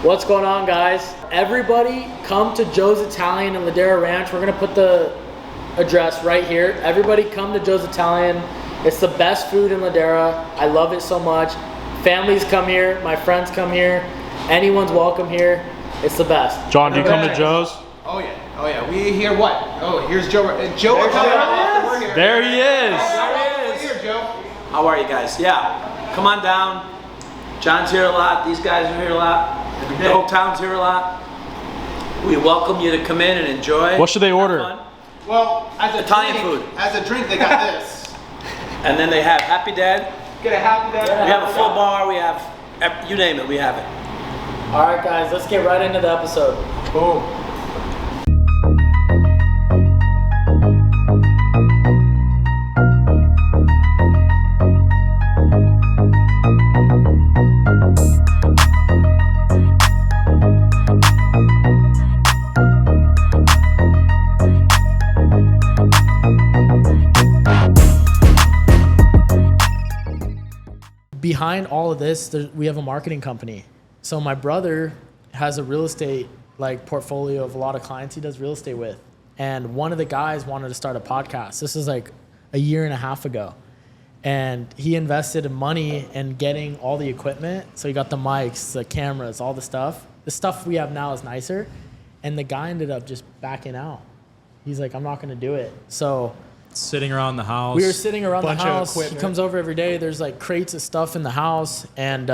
What's going on, guys? Everybody come to Joe's Italian in Ladera Ranch. We're gonna put the address right here. Everybody come to Joe's Italian. It's the best food in Ladera. I love it so much. Families come here, my friends come here. Anyone's welcome here. It's the best. John, do you come to Joe's? Oh yeah. We hear what? Oh, here's Joe. Joe, there he is. There he is. Here, Joe. How are you guys? Yeah, come on down. John's here a lot. These guys are here a lot. The whole town's here a lot. We welcome you to come in and enjoy. What should they order? Well, as a Italian drink, food. As a drink, they got this. And then they have Happy Dad. Get a Happy Dad. We have a full bar. We have, you name it, we have it. All right, guys, let's get right into the episode. Boom. Behind all of this, we have a marketing company. So my brother has a real estate portfolio of a lot of clients he does real estate with. And one of the guys wanted to start a podcast. This is like a year and a half ago. And he invested money in getting all the equipment. So he got the mics, the cameras, all the stuff. The stuff we have now is nicer. And the guy ended up just backing out. He's like, I'm not going to do it. So Sitting around the house. we were sitting around the bunch of house. He equipment. comes over every day. There's like crates of stuff in the house. And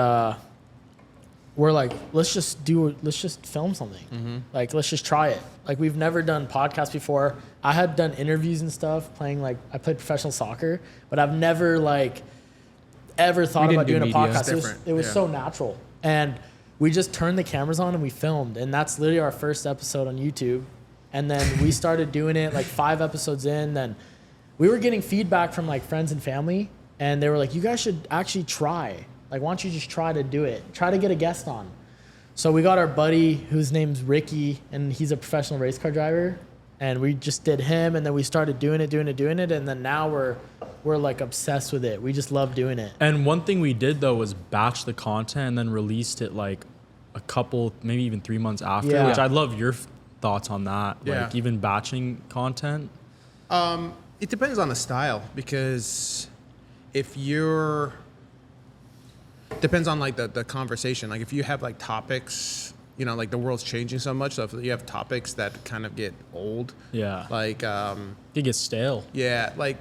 we're like, let's just film something. Mm-hmm. Like, let's just try it. Like, we've never done podcasts before. I had done interviews and stuff I played professional soccer, but I've never ever thought about doing a podcast. It was so natural. And we just turned the cameras on and we filmed. And that's literally our first episode on YouTube. And then we started doing it 5 episodes in. Then we were getting feedback from friends and family. And they were like, you guys should actually try. Why don't you just try to do it? Try to get a guest on. So we got our buddy whose name's Ricky, and he's a professional race car driver. And we just did him, and then we started doing it. And then now we're obsessed with it. We just love doing it. And one thing we did though was batch the content and then released it a couple, maybe even 3 months after, Yeah. which I'd love your thoughts on that. Yeah. Even batching content. It depends on the style, because depends on the conversation. If you have topics, the world's changing so much. So if you have topics that kind of get old, Yeah. It gets stale. yeah, like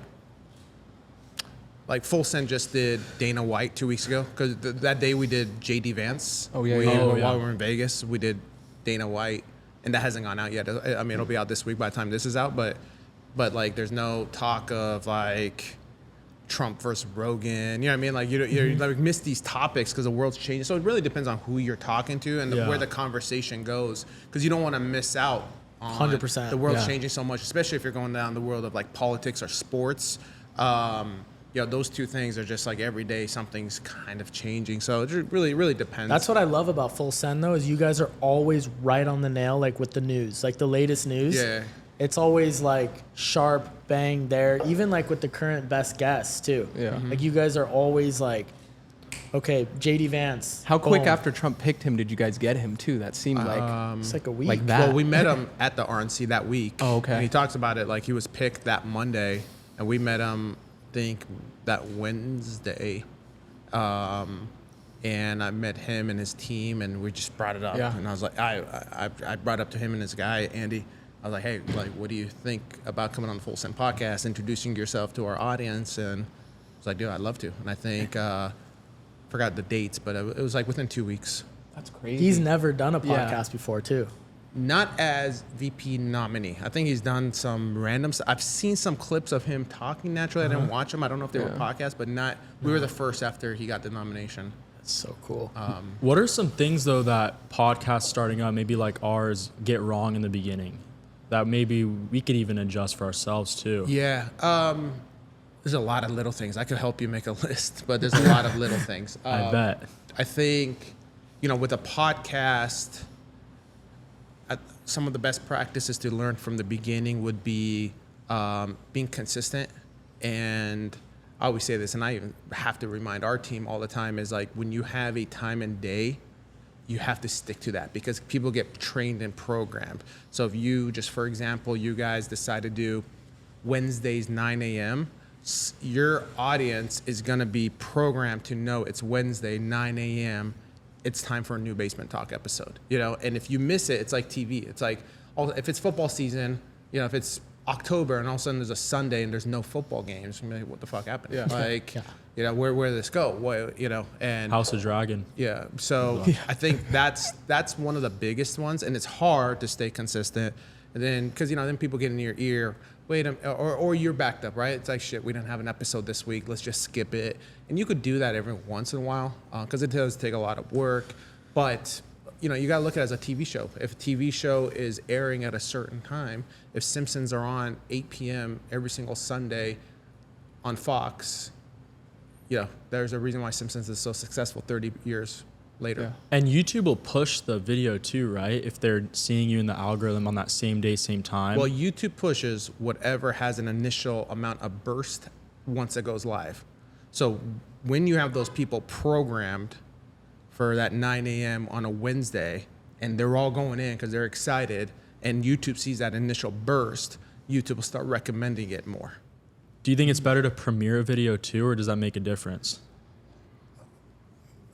Full Send just did Dana White 2 weeks ago, because that day we did JD Vance. Oh, yeah, While yeah. we were in Vegas, we did Dana White, and that hasn't gone out yet. I mean, it'll be out this week by the time this is out, but there's no talk of Trump versus Rogan. You know what I mean? You miss these topics because the world's changing. So it really depends on who you're talking to and Yeah. where the conversation goes, because you don't want to miss out on 100%, the world's yeah. changing so much, especially if you're going down the world of politics or sports. Those two things are just every day something's kind of changing. So it really, really depends. That's what I love about Full Send, though, is you guys are always right on the nail, with the news, the latest news. Yeah. It's always sharp, bang there. Even with the current best guests too. Yeah. Mhm. You guys are always okay, JD Vance. How quick boom. after Trump picked him did you guys get him too? That seemed It's a week. like that. Well, we met him at the RNC that week. Oh, okay. And he talks about it he was picked that Monday, and we met him, I think, that Wednesday. And I met him and his team, and we just brought it up. Yeah. And I was I brought up to him and his guy, Andy. I was like, hey, what do you think about coming on the Full Send podcast, introducing yourself to our audience? And I was like, dude, I'd love to. And I think, forgot the dates, but it was within 2 weeks. That's crazy. He's never done a Yeah. podcast before too. Not as VP nominee. I think he's done some random stuff. I've seen some clips of him talking naturally. I didn't watch them. I don't know if they were podcasts, but we were the first after he got the nomination. That's so cool. What are some things though that podcasts starting out, maybe like ours, get wrong in the beginning that maybe we could even adjust for ourselves too? Yeah. There's a lot of little things. I could help you make a list, but there's a lot of little things. I bet. I think, with a podcast, some of the best practices to learn from the beginning would be being consistent. And I always say this, and I even have to remind our team all the time, is when you have a time and day, you have to stick to that because people get trained and programmed. So if you just, for example, you guys decide to do Wednesdays 9 a.m., your audience is going to be programmed to know it's Wednesday 9 a.m. It's time for a new Basement Talk episode, you know. And if you miss it, it's like TV. It's like if it's football season, you know, if it's October and all of a sudden there's a Sunday and there's no football games, I mean, what the fuck happened? Yeah. Like, you know, where did this go? What, you know, and House of Dragon. Yeah. So I think that's one of the biggest ones, and it's hard to stay consistent. And then, because, you know, then people get in your ear, wait, or you're backed up, right? It's like, shit, we didn't have an episode this week. Let's just skip it. And you could do that every once in a while because it does take a lot of work. But, you know, you got to look at it as a TV show. If a TV show is airing at a certain time, if Simpsons are on 8 p.m. every single Sunday on Fox, yeah, there's a reason why Simpsons is so successful 30 years later. Yeah. And YouTube will push the video too, right? If they're seeing you in the algorithm on that same day, same time. Well, YouTube pushes whatever has an initial amount of burst once it goes live. So when you have those people programmed for that 9 a.m. on a Wednesday, and they're all going in because they're excited, and YouTube sees that initial burst, YouTube will start recommending it more. Do you think it's better to premiere a video too, or does that make a difference?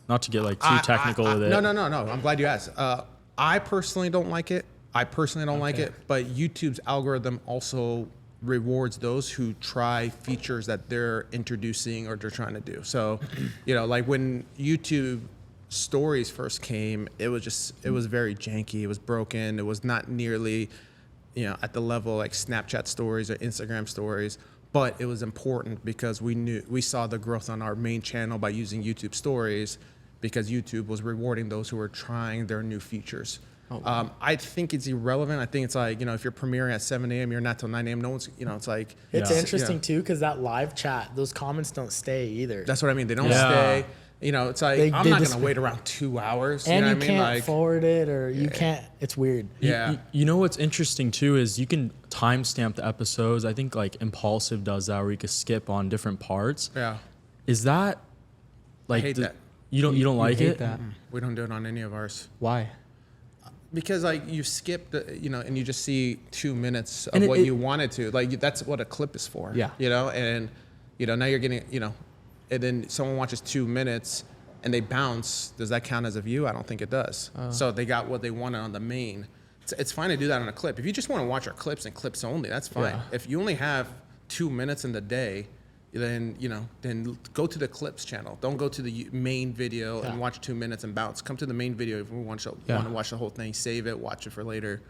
Not to get like too technical with it. No. I'm glad you asked. I personally don't like it. But YouTube's algorithm also rewards those who try features that they're introducing or they're trying to do. So, you know, like when YouTube Stories first came, it was very janky. It was broken. It was not nearly, you know, at the level like Snapchat Stories or Instagram Stories. But it was important because we saw the growth on our main channel by using YouTube Stories, because YouTube was rewarding those who were trying their new features. I think it's irrelevant. I think it's like, you know, if you're premiering at 7 a.m., you're not till 9 a.m. No one's, you know, it's like. It's interesting too, because that live chat, those comments don't stay either. That's what I mean. They don't stay. You know, it's like, I'm not going to wait around 2 hours. And you know you can't forward it, or you can't. It's weird. Yeah. You know what's interesting too is you can timestamp the episodes. I think like Impulsive does that, where you can skip on different parts. Yeah. Is that like I hate that. You don't like it? That. We don't do it on any of ours. Why? Because like you skip the, you know, and you just see 2 minutes of what you wanted to. Like that's what a clip is for. Yeah. You know, and you know now you're getting, you know, and then someone watches 2 minutes and they bounce. Does that count as a view? I don't think it does. So they got what they wanted on the main. It's fine to do that on a clip. If you just want to watch our clips and clips only, that's fine. Yeah. If you only have 2 minutes in the day, then go to the clips channel. Don't go to the main video and watch 2 minutes and bounce. Come to the main video if you want to watch the whole thing. Save it, watch it for later.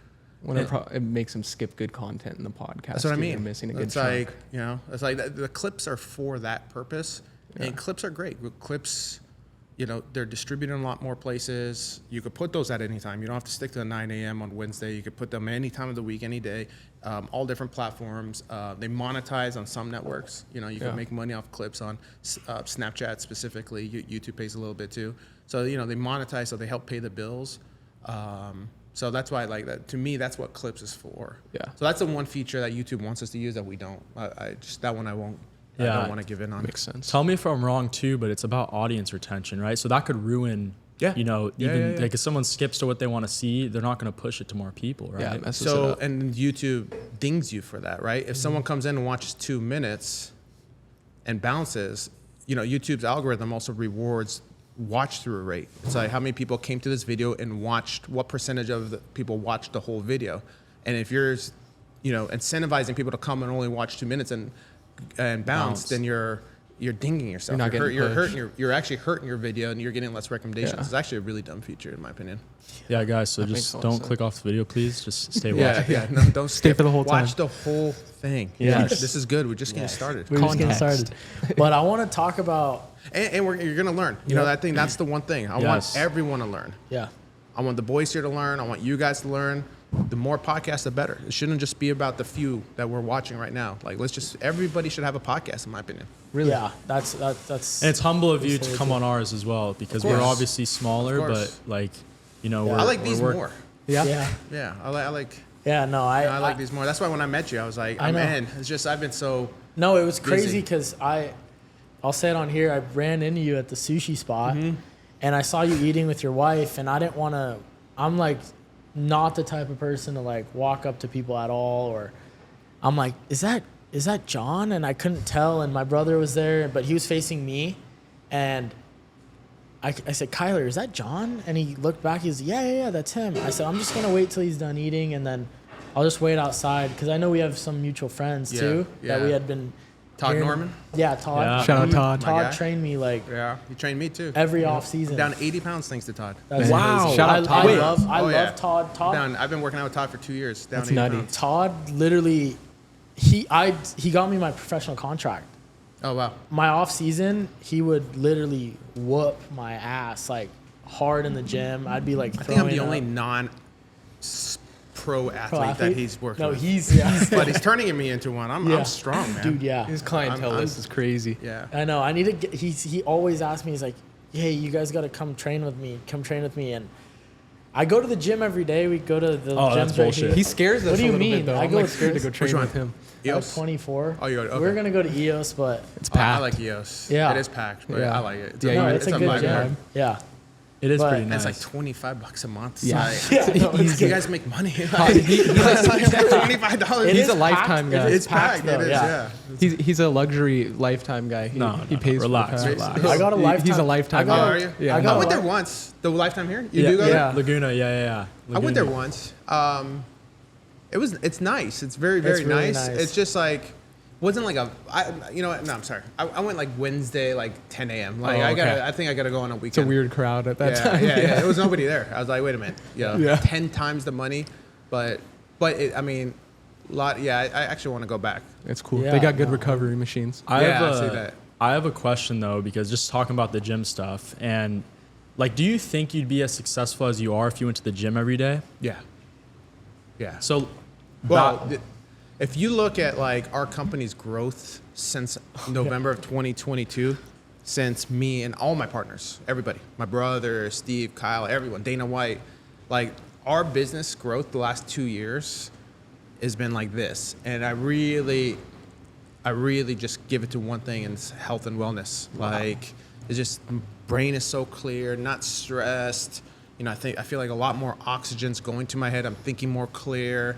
It makes them skip good content in the podcast. That's what I mean. They're missing a good it's chunk. like, you know, it's like the clips are for that purpose, and clips are great. Clips, you know, they're distributed in a lot more places. You could put those at any time. You don't have to stick to the 9 a.m. on Wednesday. You could put them any time of the week, any day. All different platforms. They monetize on some networks. You know, you can make money off clips on Snapchat specifically. YouTube pays a little bit too. So, you know, they monetize, so they help pay the bills. So that's why I like that. To me, that's what clips is for. Yeah. So that's the one feature that YouTube wants us to use that we don't. I just that one I won't. I don't want to give in on. Makes sense. Tell me if I'm wrong too, but it's about audience retention, right? So that could ruin, you know, even like if someone skips to what they want to see, they're not going to push it to more people, right? Yeah, messes it up. And YouTube dings you for that, right? If someone comes in and watches 2 minutes and bounces, you know, YouTube's algorithm also rewards watch through rate. It's like how many people came to this video and watched, what percentage of the people watched the whole video. And if you're, you know, incentivizing people to come and only watch 2 minutes and bounce, then you're dinging yourself. You're actually hurting your video, and you're getting less recommendations. It's actually a really dumb feature in my opinion. Yeah, guys. So just don't click off the video, please. Just stay watching. No, don't stay for the whole time. Watch the whole thing. Yes. This is good. We're just getting started. We're just getting started. But I want to talk about. And you're gonna learn. You know, I think that's the one thing. I want everyone to learn. Yeah. I want the boys here to learn. I want you guys to learn. The more podcasts, the better. It shouldn't just be about the few that we're watching right now. Like, everybody should have a podcast, in my opinion. Really? Yeah, that's. And it's humble of you to come on ours as well, because we're obviously smaller, but like, you know, I like these more. Yeah. Yeah, I like. Yeah, no, I like these more. That's why when I met you, I was like, I'm in. It's just I've been so. No, it was crazy because I'll say it on here. I ran into you at the sushi spot, and I saw you eating with your wife, and I didn't want to. I'm like not the type of person to like walk up to people at all, or I'm like, is that John? And I couldn't tell, and my brother was there, but he was facing me, and I said, Kyler, is that John? And he looked back. He's yeah, that's him. I said, I'm just gonna wait till he's done eating, and then I'll just wait outside because I know we have some mutual friends too that we had been. Todd Norman? Yeah, Todd. Yeah. Shout out Todd. Todd trained me like he trained me too. every off season. I'm down 80 pounds thanks to Todd. Wow. Shout out Todd. I love Todd. I've been working out with Todd for 2 years. Down That's 80 nutty. pounds. Todd literally, he got me my professional contract. Oh, wow. My off season, he would literally whoop my ass like hard in the gym. I'd be like, I think I'm the throwing only up. non-pro athlete that he's working with. No, he's But he's turning me into one. I'm strong, man. dude. Yeah, His clientele list is crazy. Yeah. I know. I need to get. He always asks me. He's like, "Hey, you guys got to come train with me. Come train with me." And I go to the gym every day. We go to the Oh, that's gyms right bullshit. here. He scares us What do a you little mean? bit, though. I I'm go like with scared to go Chris. train Which one? with him. EOS? 24. Oh, you go to, okay. We're gonna go to EOS, but It's I packed. like EOS. Yeah. It is packed, but Yeah. I like it. Yeah, no, you- it's a vibe good there. gym. Yeah. It is But- pretty And nice. it's like $25 a month. Yeah. Like, He's you guys make money. He- Like, $25. It He's is a lifetime packed. guy. It is It's packed. though, It is, yeah. He's a luxury lifetime guy. He No, pays for relax, the relax. pass. I got a lifetime. He's a lifetime I got Oh, a- are you? Yeah. I got I a went there li- once. The Lifetime here? You yeah, do go yeah. there? Laguna, yeah. I went there Laguna. once. It's nice. It's very, very really nice. nice. It's just like, wasn't like I'm sorry. I went like Wednesday, like 10 a.m. Like Oh, okay. I think I gotta go on a It's a weekend. weird crowd at that Yeah, time. yeah. There was nobody there. I was like, wait a minute. Yeah. 10 times the money, but I mean, I actually want to go back. It's cool. Yeah, They got good no. recovery machines. I Yeah, have I see a, that. I have a question though, because just talking about the gym stuff and like, do you think you'd be as successful as you are if you went to the gym every day? Yeah. Yeah. So, Well, if you look at like our company's growth since November of 2022, since me and all my partners, everybody, my brother, Steve, Kyle, everyone, Dana White, like our business growth the last 2 years has been like this. And I really just give it to one thing, and it's health and wellness. Like it's just brain is so clear, not stressed. You know, I feel like a lot more oxygen's going to my head. I'm thinking more clear.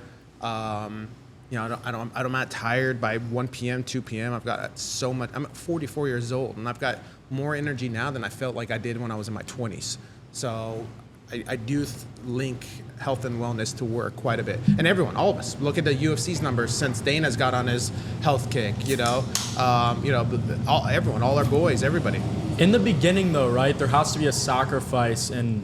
You know, I'm not tired by 1 p.m., 2 p.m. I've got so much. I'm 44 years old, and I've got more energy now than I felt like I did when I was in my 20s. So I do link health and wellness to work quite a bit. And everyone, all of us, look at the UFC's numbers since Dana's got on his health kick. Everyone, all our boys, everybody. in the beginning though, right, there has to be a sacrifice and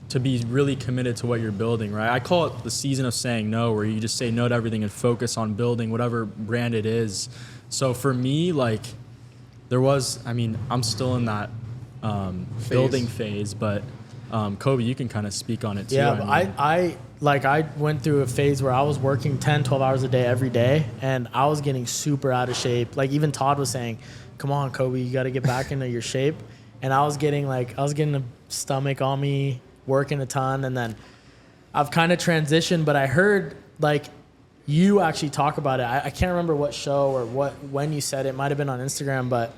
to be really committed to what you're building, right? I call it the season of saying no, where you just say no to everything and focus on building whatever brand it is. So for me, like, I'm still in that building phase, but Kobe, you can kind of speak on it too. Yeah, but I went through a phase where I was working 10, 12 hours a day every day, and I was getting super out of shape. Like even Todd was saying, come on, Kobe, you got to get back into your shape. And I was getting a stomach on me, working a ton. And then I've kind of transitioned, but I heard like you actually talk about it. I can't remember what show or when you said it. It might've been on Instagram, but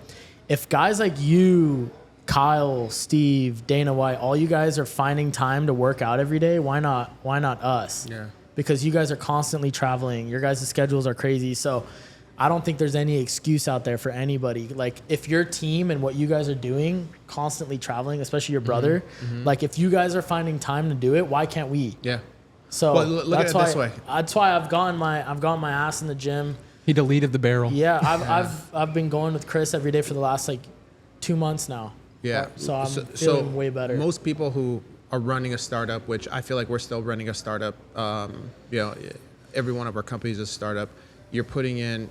if guys like you, Kyle, Steve, Dana White, all you guys are finding time to work out every day, why not us? Yeah. Because you guys are constantly traveling. Your guys' schedules are crazy. So I don't think there's any excuse out there for anybody. Like if your team and what you guys are doing, constantly traveling, especially your brother, like if you guys are finding time to do it, why can't we? Yeah. So Well, look at it this way. That's why I've gotten my ass in the gym. He deleted the barrel. Yeah, I've been going with Chris every day for the last 2 months now. Yeah. So I'm feeling way better. Most people who are running a startup, which I feel like we're still running a startup, every one of our companies is a startup, you're putting in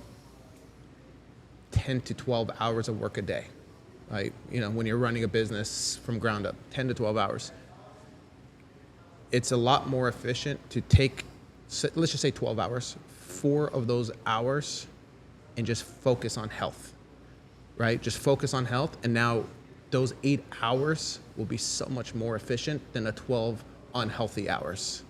10 to 12 hours of work a day. Like, when you're running a business from ground up, 10 to 12 hours. It's a lot more efficient to take, let's just say 12 hours, 4 of those hours, and just focus on health, right? Just focus on health, and now those 8 hours will be so much more efficient than the 12 unhealthy hours.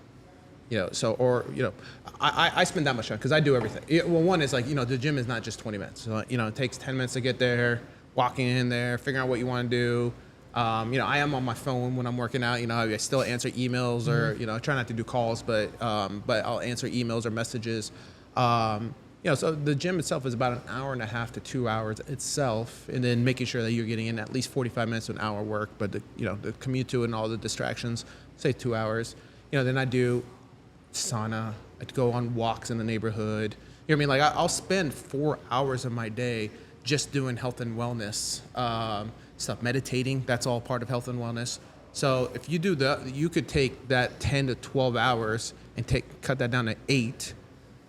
I spend that much time because I do everything. Well, one is the gym is not just 20 minutes. So, it takes 10 minutes to get there, walking in there, figuring out what you want to do. I am on my phone when I'm working out. I still answer emails or, I try not to do calls, but I'll answer emails or messages. So the gym itself is about an hour and a half to 2 hours itself, and then making sure that you're getting in at least 45 minutes to an hour work, but the commute to it and all the distractions, say 2 hours. Then I do sauna. I go on walks in the neighborhood. You know what I mean? Like I'll spend 4 hours of my day just doing health and wellness stuff, meditating. That's all part of health and wellness. So if you do that, you could take that 10 to 12 hours and cut that down to 8,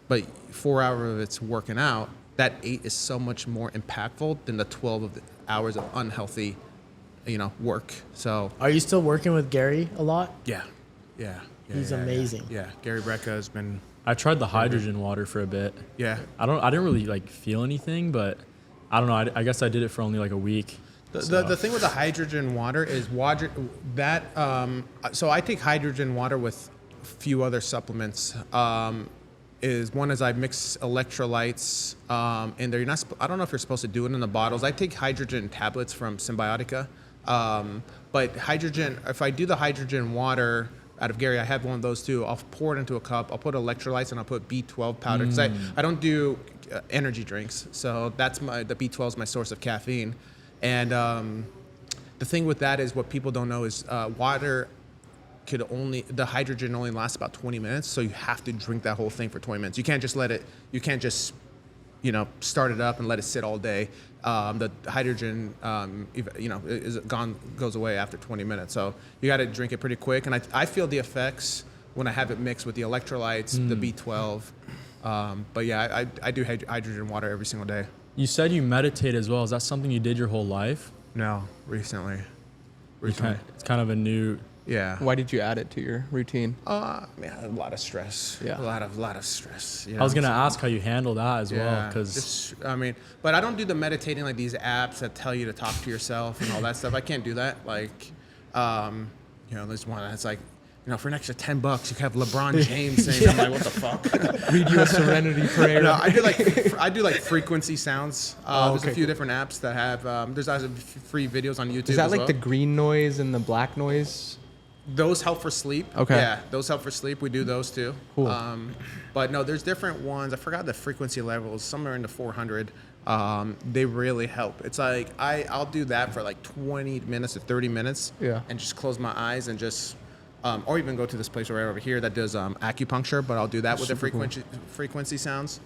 but 4 hours of it's working out. That 8 is so much more impactful than the 12 of the hours of unhealthy, work. So Are you still working with Gary a lot? yeah. He's amazing. Yeah, Gary Brecka has been. I tried the hydrogen water for a bit. Yeah. I didn't really feel anything, but I don't know. I guess I did it for only a week. The thing with the hydrogen water is so I take hydrogen water with a few other supplements. One is I mix electrolytes in there. I don't know if you're supposed to do it in the bottles. I take hydrogen tablets from Symbiotica. But hydrogen, if I do the hydrogen water out of Gary, I have one of those too. I'll pour it into a cup. I'll put electrolytes and I'll put B12 powder because I don't do energy drinks. So the B12 is my source of caffeine. And the thing with that is what people don't know is water the hydrogen only lasts about 20 minutes. So you have to drink that whole thing for 20 minutes. You can't just start it up and let it sit all day. The hydrogen, goes away after 20 minutes. So you got to drink it pretty quick. And I feel the effects when I have it mixed with the electrolytes, the B12. But yeah, I do hydrogen water every single day. You said you meditate as well. Is that something you did your whole life? No, recently. It's kind of a new. Yeah. Why did you add it to your routine? A lot of stress. Yeah. A lot of stress. I was gonna ask how you handle that as well, because but I don't do the meditating like these apps that tell you to talk to yourself and all that stuff. I can't do that. There's one that's like, for an extra $10, you can have LeBron James saying, I'm like, what the fuck? Read you a serenity prayer. No, I do frequency sounds. There's a few different apps that have. There's also free videos on YouTube. Is that as the green noise and the black noise? Those help for sleep. Okay. Yeah, those help for sleep. We do those too. Cool. But no, there's different ones. I forgot the frequency levels. Somewhere in the 400. They really help. It's like I'll do that for 20 minutes to 30 minutes. Yeah. And just close my eyes and just, or even go to this place right over here that does acupuncture. But I'll do that with the frequency sounds.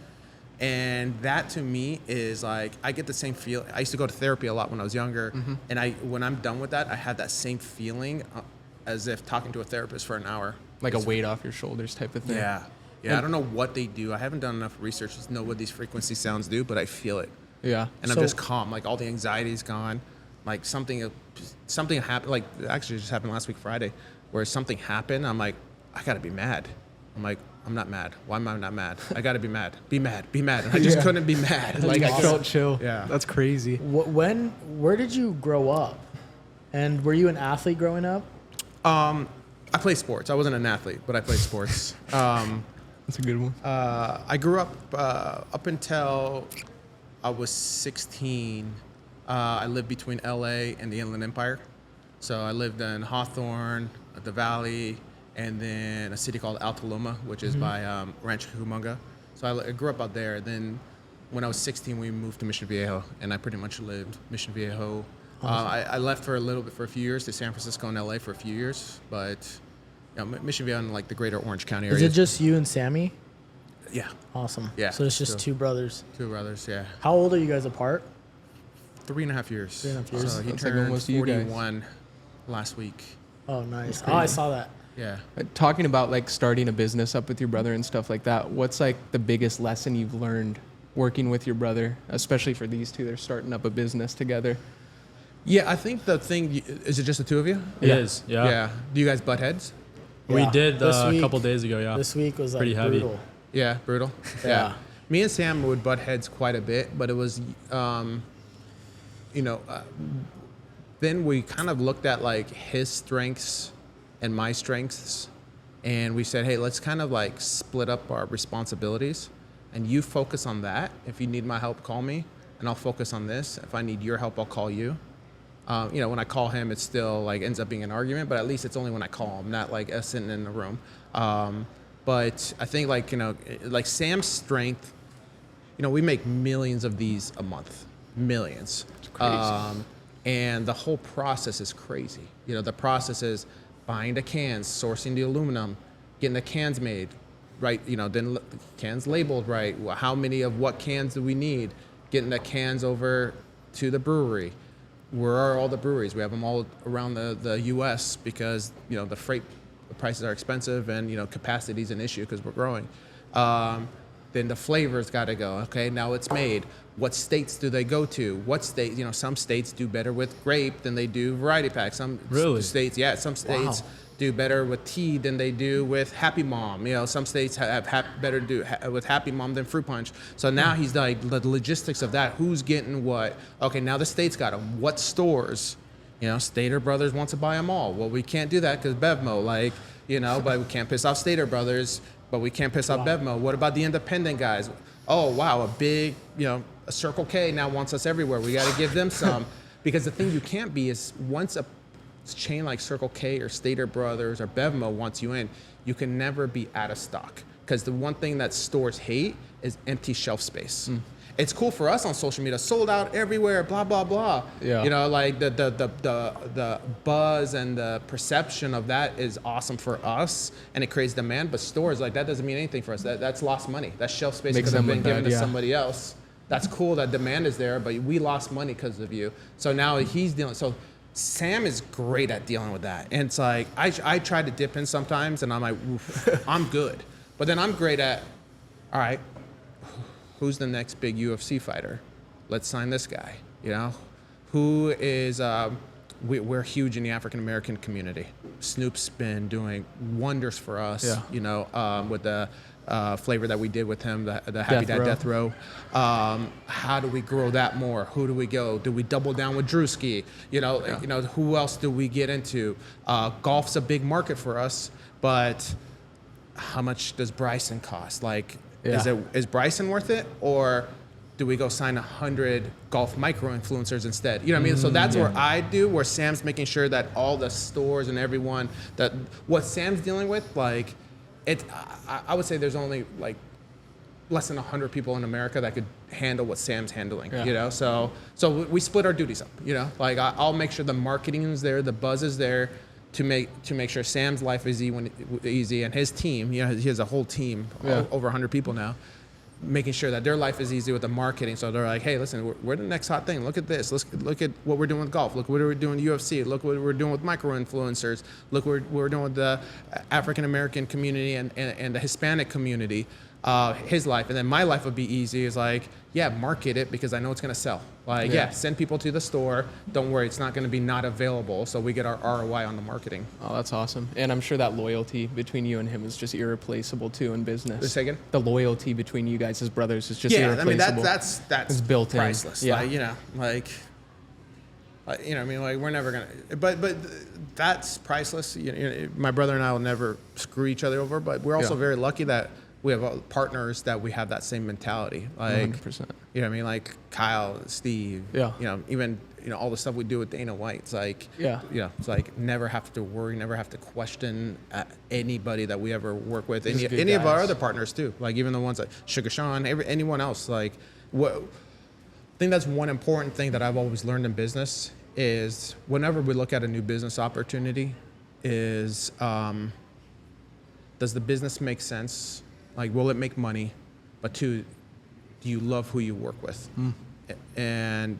And that to me is I get the same feel. I used to go to therapy a lot when I was younger, and when I'm done with that, I have that same feeling. As if talking to a therapist for an hour. Like a weight off your shoulders type of thing. Yeah. Yeah, I don't know what they do. I haven't done enough research to know what these frequency sounds do, but I feel it. Yeah. And I'm just calm. All the anxiety's gone. Something happened. Actually, it just happened last week, Friday, where something happened. I'm like, I got to be mad. I'm like, I'm not mad. Why am I not mad? I got to be mad. Be mad. Be mad. And I just couldn't be mad. I felt chill. Yeah. That's crazy. Where did you grow up? And were you an athlete growing up? I play sports. I wasn't an athlete, but I played sports. That's a good one. I grew up until I was 16. I lived between LA and the Inland Empire. So I lived in Hawthorne, the Valley, and then a city called Altaloma, which is by Rancho Cucamonga. So I grew up out there. Then when I was 16, we moved to Mission Viejo, and I pretty much lived Mission Viejo. Awesome. I left for a few years to San Francisco and LA for a few years, but Mission Viejo in the greater Orange County area. Is it just you and Sammy? Yeah. Awesome. Yeah. So it's just two brothers. Two brothers, yeah. How old are you guys apart? 3.5 years. 3.5 years. So he That's turned almost you guys. 41 last week. Oh, nice. Oh, I saw that. Yeah. Talking about starting a business up with your brother and stuff like that, what's the biggest lesson you've learned working with your brother, especially for these two? They're starting up a business together. Yeah, I think the thing is it just the two of you? It is. Yeah. Yeah. Do you guys butt heads? We Yeah. did This a week- couple days ago. Yeah. This week was Pretty heavy. brutal. Yeah, brutal. Yeah. Me and Sam would butt heads quite a bit, but it was, then we kind of looked at his strengths and my strengths, and we said, hey, let's kind of split up our responsibilities, and you focus on that. If you need my help, call me, and I'll focus on this. If I need your help, I'll call you. When I call him, it's still like ends up being an argument, but at least it's only when I call him, not like us sitting in the room. But I think like Sam's strength, we make millions of these a month, millions. It's crazy. And the whole process is crazy. The process is buying the cans, sourcing the aluminum, getting the cans made, right? Then the cans labeled right. How many of what cans do we need? Getting the cans over to the brewery. Where are all the breweries? We have them all around the U.S. because the freight prices are expensive and capacity is an issue because we're growing. Then the flavors got to go. Okay, now it's made. What states do they go to? What state? Some states do better with grape than they do variety pack. Some states, some states do better with tea than they do with Happy Mom. Some states have better do with Happy Mom than fruit punch. So now he's like the logistics of that. Who's getting what? Okay, now the state's got them. What stores? Stater Brothers wants to buy them all. Well, we can't do that because Bevmo, but we can't piss off Stater Brothers. But we can't piss off Bevmo. What about the independent guys? Oh, wow, a big, a Circle K now wants us everywhere. We got to give them some. Because the thing you can't be is once a chain like Circle K or Stater Brothers or Bevmo wants you in, you can never be out of stock. Because the one thing that stores hate is empty shelf space. It's cool for us on social media, sold out everywhere, blah, blah, blah. Yeah. Like the buzz and the perception of that is awesome for us and it creates demand, but stores, like that doesn't mean anything for us. That's lost money. That shelf space could have been given to somebody else. That's cool that demand is there, but we lost money because of you. So now he's dealing, so Sam is great at dealing with that. And it's like, I try to dip in sometimes and I'm like, oof, I'm good. But then I'm great at, all right, who's the next big UFC fighter? Let's sign this guy. Who is? We're huge in the African American community. Snoop's been doing wonders for us. With the flavor that we did with him, the Happy Dad Death Row. How do we grow that more? Who do we go? Do we double down with Drewski? Who else do we get into? Golf's a big market for us, but how much does Bryson cost? Is Bryson worth it, or do we go sign 100 golf micro influencers instead? You know what I mean? So that's where Sam's making sure that all the stores and everyone, that what Sam's dealing with, I would say there's only less than 100 people in America that could handle what Sam's handling. So we split our duties up. I'll make sure the marketing is there, the buzz is there, to make sure Sam's life is easy, and his team, he has a whole team, over 100 people now, making sure that their life is easy with the marketing. So they're like, hey, listen, we're the next hot thing. Look at this. Let's look at what we're doing with golf. Look what we're doing with UFC. Look what we're doing with micro-influencers. Look what we're doing with the African-American community and the Hispanic community. His life, and then my life would be easy is market it because I know it's going to sell. Send people to the store. Don't worry, it's not going to be not available. So we get our ROI on the marketing. Oh, that's awesome. And I'm sure that loyalty between you and him is just irreplaceable too in business. Say again? The loyalty between you guys as brothers is just irreplaceable. I mean, that's it's built priceless. In. Yeah. We're never going to, but that's priceless. My brother and I will never screw each other over, but we're also very lucky that we have partners that we have that same mentality. 100%. You know what I mean? Like Kyle, Steve, even, all the stuff we do with Dana White. It's it's never have to worry, never have to question anybody that we ever work with. Any of our other partners too. Even the ones like Sugar Sean, anyone else. I think that's one important thing that I've always learned in business is whenever we look at a new business opportunity is, does the business make sense? Will it make money? But two, do you love who you work with? And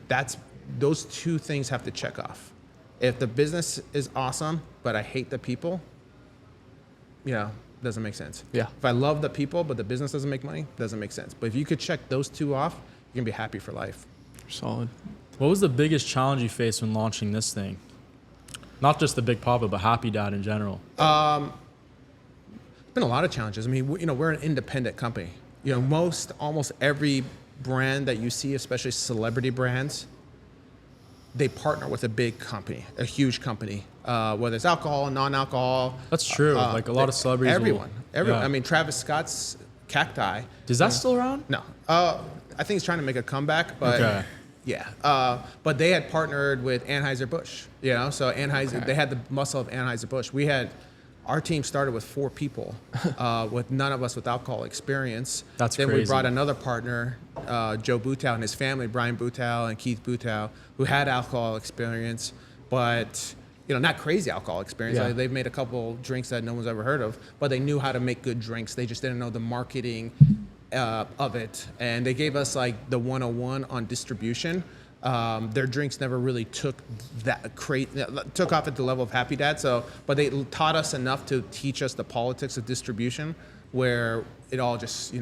those two things have to check off. If the business is awesome, but I hate the people, doesn't make sense. Yeah. If I love the people, but the business doesn't make money, doesn't make sense. But if you could check those two off, you're gonna be happy for life. Solid. What was the biggest challenge you faced when launching this thing? Not just the Big Papa, but Happy Dad in general. Been a lot of challenges. I mean, we're an independent company. Almost every brand that you see, especially celebrity brands, they partner with a big company, a huge company, whether it's alcohol, non-alcohol. That's true. A lot of celebrities. Everyone. I mean, Travis Scott's Cacti. Is that still around? No. I think he's trying to make a comeback, but Yeah, but they had partnered with Anheuser-Busch, you know, so they had the muscle of Anheuser-Busch. Our team started with 4 people, with none of us with alcohol experience. That's then crazy. We brought another partner, Joe Butow and his family, Brian Butow and Keith Butow, who had alcohol experience, but not crazy alcohol experience. Yeah. Like, they've made a couple drinks that no one's ever heard of, but they knew how to make good drinks. They just didn't know the marketing of it, and they gave us like the 101 on distribution. Their drinks never really took off at the level of Happy Dad. But they taught us enough to teach us the politics of distribution, where it all just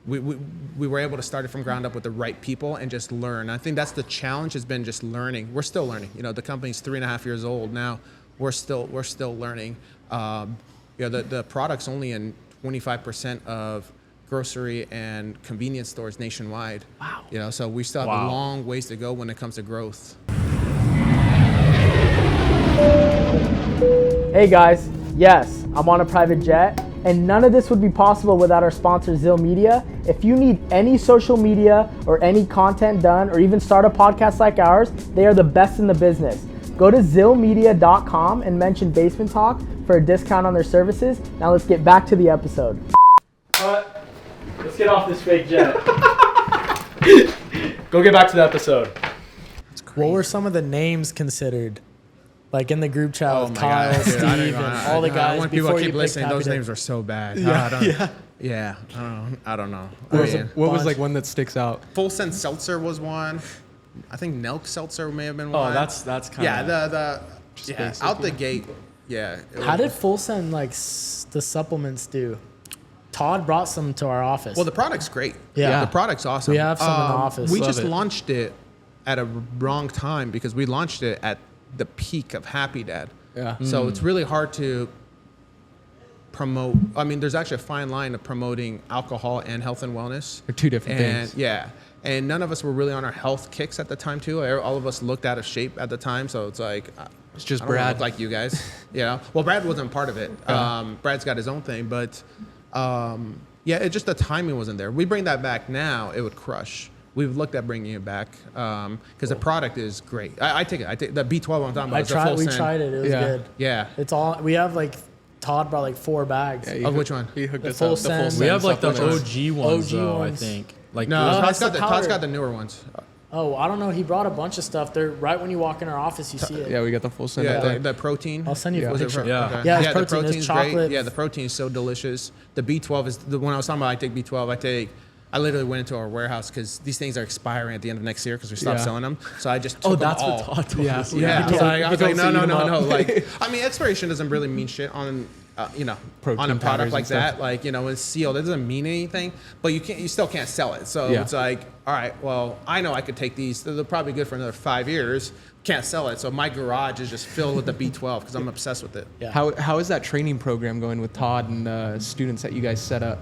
we were able to start it from ground up with the right people and just learn. I think that's the challenge, has been just learning. We're still learning. The company's 3.5 years old now. We're still learning. The product's only in 25% of grocery and convenience stores nationwide. Wow. So we still have a long ways to go when it comes to growth. Hey guys, yes, I'm on a private jet, and none of this would be possible without our sponsor, Zill Media. If you need any social media or any content done, or even start a podcast like ours, they are the best in the business. Go to zillmedia.com and mention Basement Talk for a discount on their services. Now let's get back to the episode. Let's get off this fake jet. Go get back to the episode. What were some of the names considered? Like in the group chat with Kyle, God, Steve, dude, and all the guys. When people before keep you listening, picked those Happy names Dad. are so bad. I don't know. What was like one that sticks out? Full Send Seltzer was one. I think Nelk Seltzer may have been one. Oh, that's kind of basic, out the gate. Yeah. How did Full Send the supplements do? Todd brought some to our office. Well, the product's great. Yeah. The product's awesome. We have some in the office. We Love just it. launched it at a wrong time because we launched it at the peak of Happy Dad. Yeah. So it's really hard to promote. I mean, there's actually a fine line of promoting alcohol and health and wellness. They're two different things. Yeah. And none of us were really on our health kicks at the time, too. All of us looked out of shape at the time. So it's like, It's just I don't Brad. look like you guys. Well, Brad wasn't part of it. Brad's got his own thing. But it just the timing wasn't there. We bring that back now, it would crush. We've looked at bringing it back because the product is great. I take it. I take the B12 I'm talking about. We tried it. It was good. Yeah. It's all. We have Todd brought 4 bags. Yeah, Which one? He hooked The us Full up. The Send. Full We have like the supplements. OG ones, OG though, ones. I think. Like No, that's Todd's the got powder. the newer ones. Oh, I don't know. He brought a bunch of stuff. They're right when you walk in our office. You see it. Yeah, we got the Full Send. Yeah, up there. the protein. I'll send you a Was it picture. pro- Yeah. okay. Yeah, it's the protein. It's protein's chocolate. great. Yeah, the protein is so delicious. The B12 is the one I was talking about. I take B12. I literally went into our warehouse because these things are expiring at the end of next year because we stopped Yeah. selling them. So I just took them all. Todd told Yeah. us. Yeah, He told- I was he like, told no. us to eat 'em up. Like, I mean, expiration doesn't really mean shit on, Protein on a powders product and like stuff. that. Like, when it's sealed, it doesn't mean anything. But you still can't sell it. So Yeah. it's like, all right, well, I know I could take these. They're probably good for another 5 years. Can't sell it. So my garage is just filled with the B12 because I'm obsessed with it. Yeah. How is that training program going with Todd and the students that you guys set up?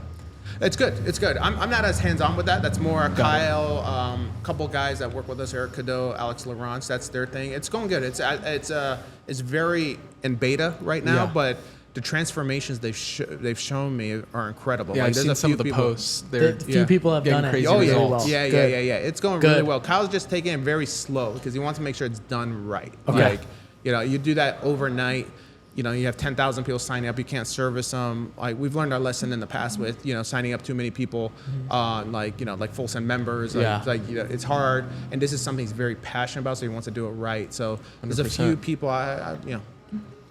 It's good. It's good. I'm not as hands-on with that. That's more Kyle, a couple guys that work with us, Eric Cadeau, Alex Laurence. That's their thing. It's going good. It's very in beta right now, Yeah. but the transformations they've shown me are incredible. Yeah, Like, I've there's seen a some few of the people- posts. A They're few people have getting done crazy it. Oh yeah, really well. yeah. Good. It's going really Good. well. Kyle's just taking it very slow because he wants to make sure it's done right. Okay. Like, you do that overnight. You have 10,000 people signing up. You can't service them. Like, we've learned our lesson in the past with signing up too many people, like Full Send members. Yeah. It's hard, and this is something he's very passionate about, so he wants to do it right. So there's a few 100%. people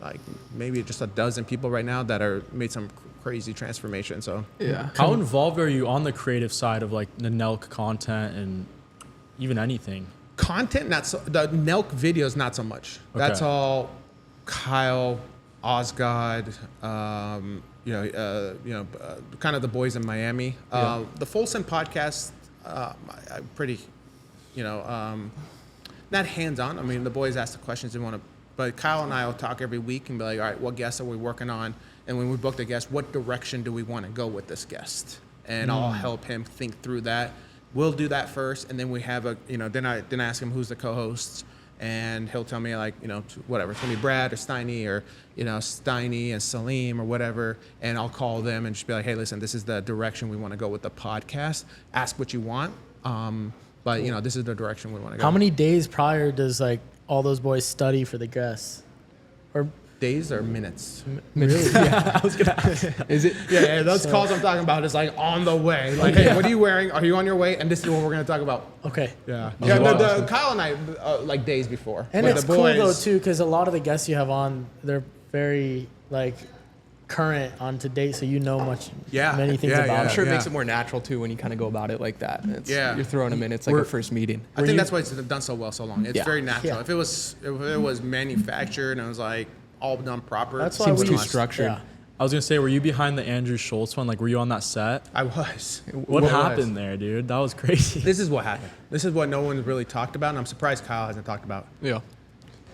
like maybe just a dozen people right now that are made some crazy transformation. So Yeah. How involved are you on the creative side of like the Nelk content and even anything? content, not so. The Nelk videos, not so much. That's Okay. all Kyle, Osgod, kind of the boys in Miami. The Fon Podcast, I'm pretty, not hands-on. I mean, the boys ask the questions they want to, but Kyle and I will talk every week and be like, all right, what guests are we working on? And when we book the guest, what direction do we want to go with this guest? And I'll help him think through that. We'll do that first, and then we have then I ask him who's the co-hosts, and he'll tell me whatever. It's gonna be Brad or Steiny or Steiny and Salim or whatever, and I'll call them and just be like, hey, listen, this is the direction we want to go with the podcast. Ask what you want. But you know, this is the direction we want to go. How many days prior does like all those boys study for the guests? Or days or minutes? really? I was gonna ask. Is it? Yeah, those calls I'm talking about is like on the way. Like, hey, what are you wearing? Are you on your way? And this is what we're gonna talk about. Okay. Yeah. Oh, Yeah. wow. The Kyle and I like days before. And But it's the cool though boys- too, because a lot of the guests you have on, they're very like current on to date, so you know many things about I'm it. sure it makes it more natural too when you kind of go about it like that. Yeah. You're throwing them in. It's like a first meeting. I think that's why it's done so well so long. It's Yeah. very natural. Yeah. If it was manufactured and it was like all done proper, That's why Seems we too used- structured. Yeah. I was gonna say, were you behind the Andrew Schultz one? Like, were you on that set? I was. What happened there, dude? That was crazy. This is what happened. This is what no one really talked about, and I'm surprised Kyle hasn't talked about. Yeah.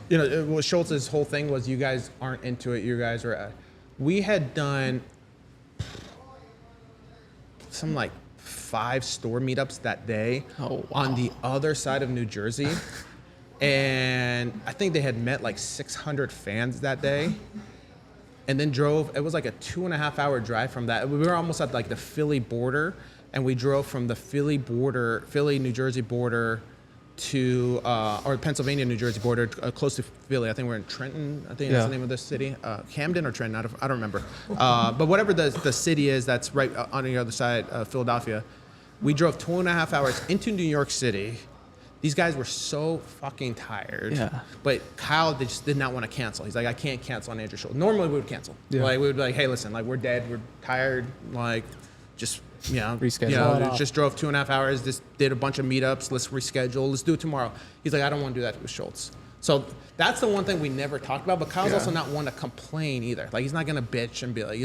You know, Schultz's whole thing was you guys aren't into it. You guys were. We had done some like 5 store meetups that day on the other side of New Jersey, and I think they had met like 600 fans that day. And then drove. It was like a 2.5 hour drive from that. We were almost at like the Philly border, and we drove from the Philly New Jersey border to or Pennsylvania New Jersey border, close to Philly. I think we're in Trenton. I think that's the name of the city. Camden or Trenton. I don't remember. But whatever the city is, that's right on the other side of Philadelphia. We drove 2.5 hours into New York City. These guys were so fucking tired. Yeah. But Kyle just did not want to cancel. He's like, I can't cancel on Andrew Schultz. Normally we would cancel. Yeah. Like we would be like, hey, listen, like we're dead, we're tired, like just Reschedule. You know, Blow it off. just drove 2.5 hours. Just did a bunch of meetups. Let's reschedule. Let's do it tomorrow. He's like, I don't want to do that with Schultz. So that's the one thing we never talked about. But Kyle's also not one to complain either. Like he's not gonna bitch and be like,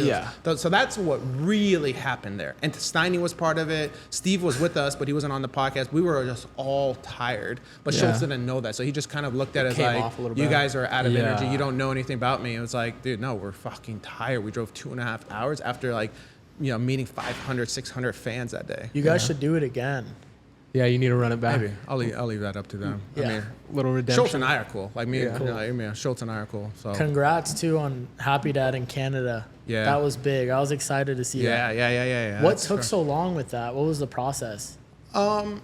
So that's what really happened there. And Steiny was part of it. Steve was with us, but he wasn't on the podcast. We were just all tired. But Schultz didn't know that, so he just kind of looked at it as came like, off a little you bit. guys are out of Yeah. energy. You don't know anything about me. It was like, dude, no, we're fucking tired. We drove 2.5 hours after like, meeting 500, 600 fans that day. You guys should do it again. Yeah, you need to run it back. Maybe I'll leave that up to them. Yeah. I mean, Little redemption. Schultz and I are cool. Like me, Yeah. Schultz and I are cool. So Congrats too on Happy Dad in Canada. Yeah. That was big. I was excited to see that. yeah. What That's took fair. so long with that? What was the process? A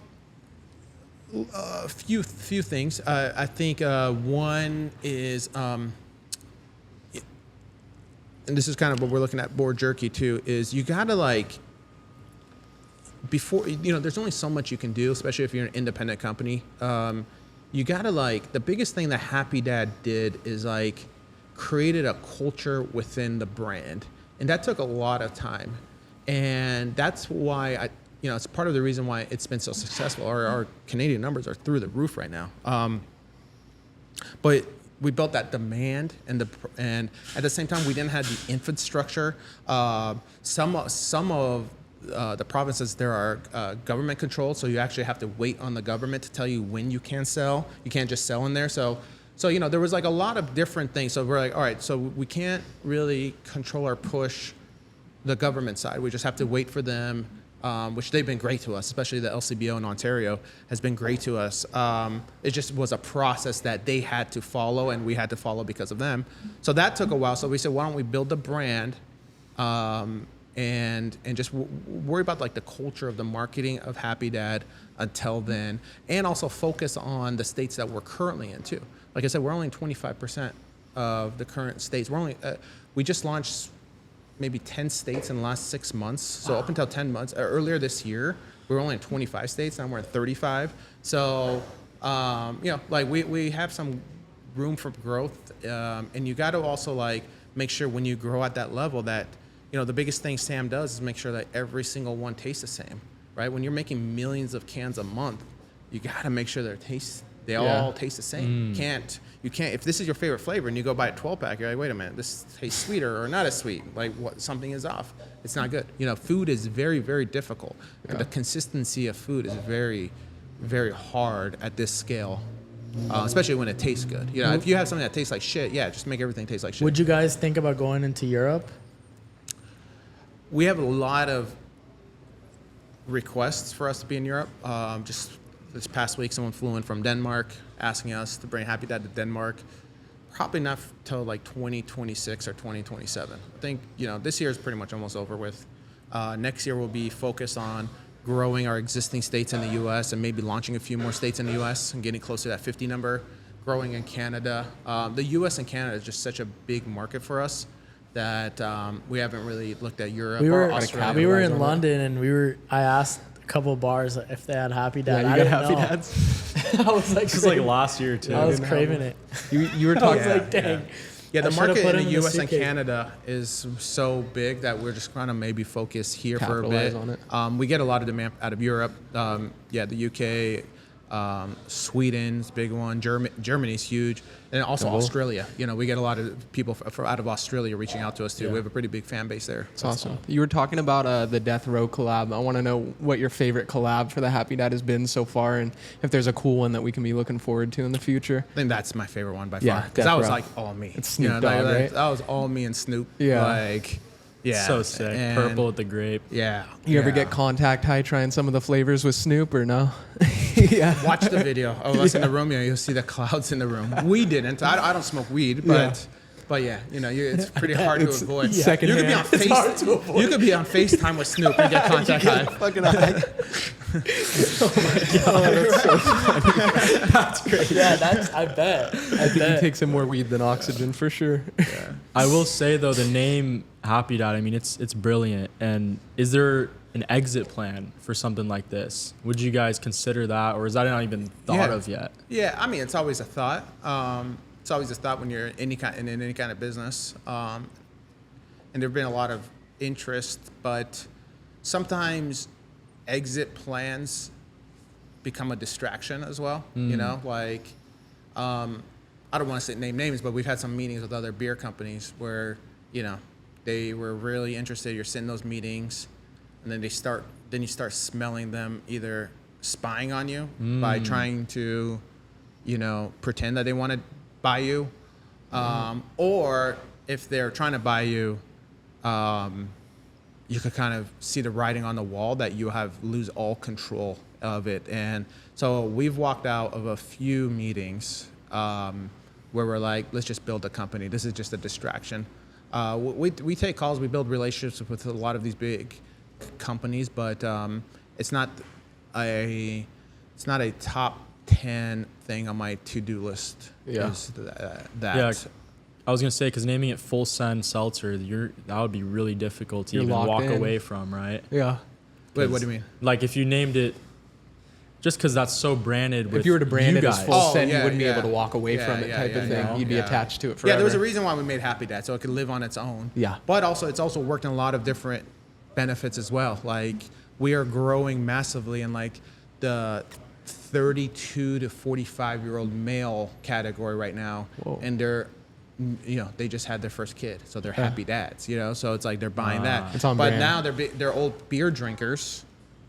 few things. I think one is, and this is kind of what we're looking at board jerky too, is you gotta like, before, there's only so much you can do, especially if you're an independent company. You gotta like, the biggest thing that Happy Dad did is like created a culture within the brand. And that took a lot of time. And that's why it's part of the reason why it's been so successful. Our Canadian numbers are through the roof right now. But we built that demand, and at the same time we didn't have the infrastructure. Some of the provinces, there are government controlled, so you actually have to wait on the government to tell you when you can sell. You can't just sell in there. So there was like a lot of different things. So we're like, all right, so we can't really control or push the government side. We just have to wait for them, which they've been great to us, especially the LCBO in Ontario has been great to us. It just was a process that they had to follow, and we had to follow because of them. So that took a while. So we said, why don't we build a brand, and just worry about like the culture of the marketing of Happy Dad until then, and also focus on the states that we're currently in too. Like I said, we're only in 25% of the current states. We just launched maybe 10 states in the last 6 months. So up until 10 months, earlier this year, we were only in 25 states. Now we're in 35. So, like we have some room for growth. And you got to also like make sure when you grow at that level that, the biggest thing Sam does is make sure that every single one tastes the same, right? When you're making millions of cans a month, you got to make sure they all taste the same. You can't, if this is your favorite flavor and you go buy a 12-pack, you're like, wait a minute, this tastes sweeter or not as sweet. Like something is off. It's not good. Food is very, very difficult. And the consistency of food is very, very hard at this scale, especially when it tastes good. If you have something that tastes like shit, just make everything taste like shit. Would you guys think about going into Europe? We have a lot of requests for us to be in Europe. Just this past week, someone flew in from Denmark asking us to bring Happy Dad to Denmark. Probably not till like 2026 or 2027. I think, this year is pretty much almost over with. Next year will be focused on growing our existing states in the U.S. and maybe launching a few more states in the U.S. and getting closer to that 50 number. Growing in Canada. The U.S. and Canada is just such a big market for us that we haven't really looked at Europe or Australia. We were in London and I asked a couple of bars if they had Happy Dad. Yeah, you got Happy Dads? I was like, This is like last year too. I was craving it. You were I talking. was like, dang. Yeah, the I should've market put in him the in the U.S. and suitcase. Canada is so big that we're just trying to maybe focus here for a Capitalize bit. on it. We get a lot of demand out of Europe. The U.K., Sweden's big one. Germany's huge, and also Australia. We get a lot of people out of Australia reaching out to us too. We have a pretty big fan base there. It's awesome. You were talking about the Death Row collab. I want to know what your favorite collab for the Happy Dad has been so far, and if there's a cool one that we can be looking forward to in the future. I think that's my favorite one by Yeah, far because Death that was Row. like all me. It's Snoop Dogg, right? That was all me and Snoop. Yeah. Yeah. So sick. And Purple with the grape. Yeah. You ever yeah. get contact high trying some of the flavors with Snoop or no? Yeah. Watch the video of us in the room. You'll see the clouds in the room. We didn't. I don't smoke weed, but yeah, it's pretty hard to avoid. Yeah. Second You could be hand. on You could be on FaceTime with Snoop and get contact high. Fucking high. That's great. Yeah, I bet. I think he takes in more weed than oxygen for sure. I will say though, the name Happy Dad, I mean, it's brilliant. And is there an exit plan for something like this? Would you guys consider that, or is that not even thought of yet? Yeah, I mean, it's always a thought. It's always a thought when you're in any kind of business. And there've been a lot of interest, but sometimes exit plans become a distraction as well. I don't want to say name names, but we've had some meetings with other beer companies where they were really interested. You're sitting in those meetings, and then you start smelling them either spying on you by trying to pretend that they want to buy you, or if they're trying to buy you, you could kind of see the writing on the wall that you lose all control of it. And so we've walked out of a few meetings where we're like, let's just build a company. This is just a distraction. We take calls, we build relationships with a lot of these big companies, but it's not a top 10 thing on my to-do list. Yeah. That. Yeah. I was gonna say, because naming it Full Send Seltzer, that would be really difficult to You're even locked walk in. away from, right? Yeah. Wait, what do you mean? Like if you named it, just because that's so branded with If you were to brand it as guys. Full Send, yeah, you wouldn't be yeah. able to walk away Yeah, from it yeah, type of yeah, thing. yeah. You'd be Yeah. attached to it forever. Yeah, there was a reason why we made Happy Dad, so it could live on its own. Yeah. But also, it's also worked in a lot of different benefits as well. Like, we are growing massively in like the 32 to 45-year-old male category right now. Whoa. And they're, they just had their first kid, so they're happy dads, so it's like they're buying that. It's on But brand. now they're old beer drinkers,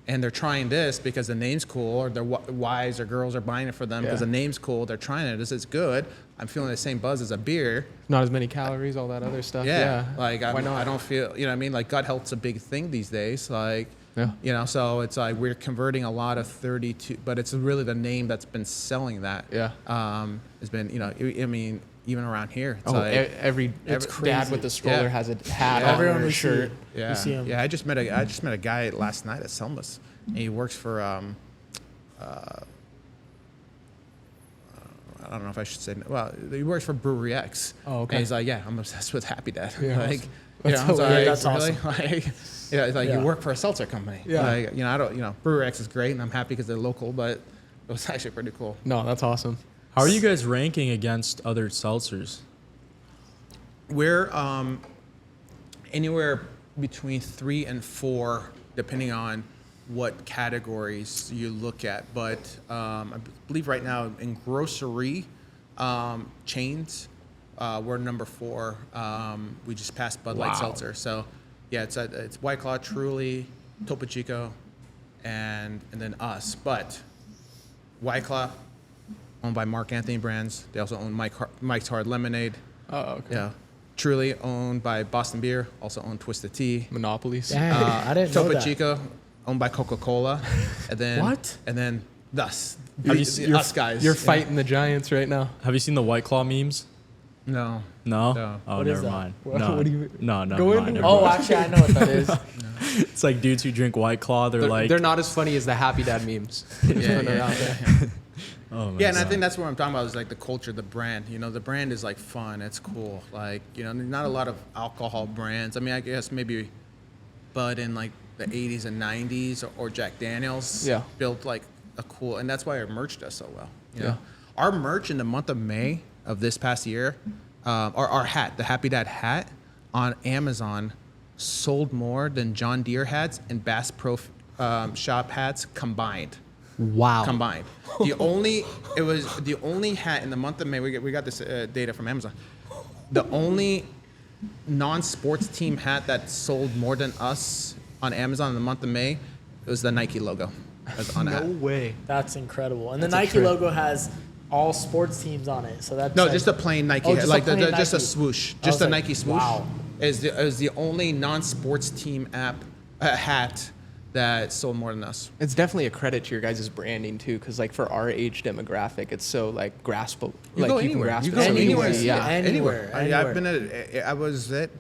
and they're trying this because the name's cool, or their wives or girls are buying it for them because Yeah. the name's cool. They're trying it. This is good. I'm feeling the same buzz as a beer. Not as many calories, all that other stuff. Yeah. Why not? I don't feel, like gut health's a big thing these days. Like, Yeah. so it's like we're converting a lot of 32, but it's really the name that's been selling that. Yeah. Has been, even around here. It's Every it's dad crazy. with the stroller Yeah. has a hat Yeah. on Everyone or a we shirt. see. Yeah. You see him. Yeah. I just met a guy last night at Selma's, and he works for, I don't know if I should say. Well, he works for Brewery X. Oh, okay. And he's like, I'm obsessed with Happy Dad. Yeah. Like, That's I was like, hilarious. That's really? Like, it's like Yeah. you work for a seltzer company. Yeah. Like, I don't. Brewery X is great, and I'm happy because they're local, but it was actually pretty cool. No, that's awesome. How are you guys ranking against other seltzers? We're anywhere between 3 and 4, depending on what categories you look at. But I believe right now in grocery chains, we're number 4. We just passed Bud Light Wow. Seltzer. So yeah, it's White Claw, Truly, Topo Chico, and then us. But White Claw, owned by Mark Anthony Brands. They also own Mike's Hard Lemonade. Oh, okay. Yeah. Truly, owned by Boston Beer, also owned Twisted Tea. Monopolies. Dang, I didn't know Topo that. Chico, owned by Coca-Cola. And then What? And then us. Have you seen- Us guys. You're fighting the giants right now. Have you seen the White Claw memes? No. No? No. Oh, What is never that? mind. What- No, what do you- no, never Go mind. into never Oh, mind. actually, I know what that is. It's like dudes who drink White Claw. They're not as funny as the Happy Dad memes. Oh, my Yeah, and I God. think that's what I'm talking about is like the culture, the brand. You know, the brand is like fun. It's cool. Like, you know, not a lot of alcohol brands. I mean, I guess maybe Bud in like the 80s and 90s or Jack Daniels built like a cool, and that's why our merch does so well. You know? Our merch in the month of May of this past year, our hat, the Happy Dad hat on Amazon sold more than John Deere hats and Bass Pro Shop hats combined. Wow. Combined. It was the only hat in the month of May. We got this data from Amazon. The only non-sports team hat that sold more than us on Amazon in the month of May, it was the Nike logo. On No way. That's incredible. And the Nike logo has all sports teams on it. So that's just a plain Nike, just like a plain just a Nike. swoosh, just a like, Nike swoosh. wow. Is the only non-sports team hat that sold more than us. It's definitely a credit to your guys' branding too, because like for our age demographic, it's so like graspable. You go anywhere. You go so anywhere. easy. Yeah. Anywhere. I've been I was at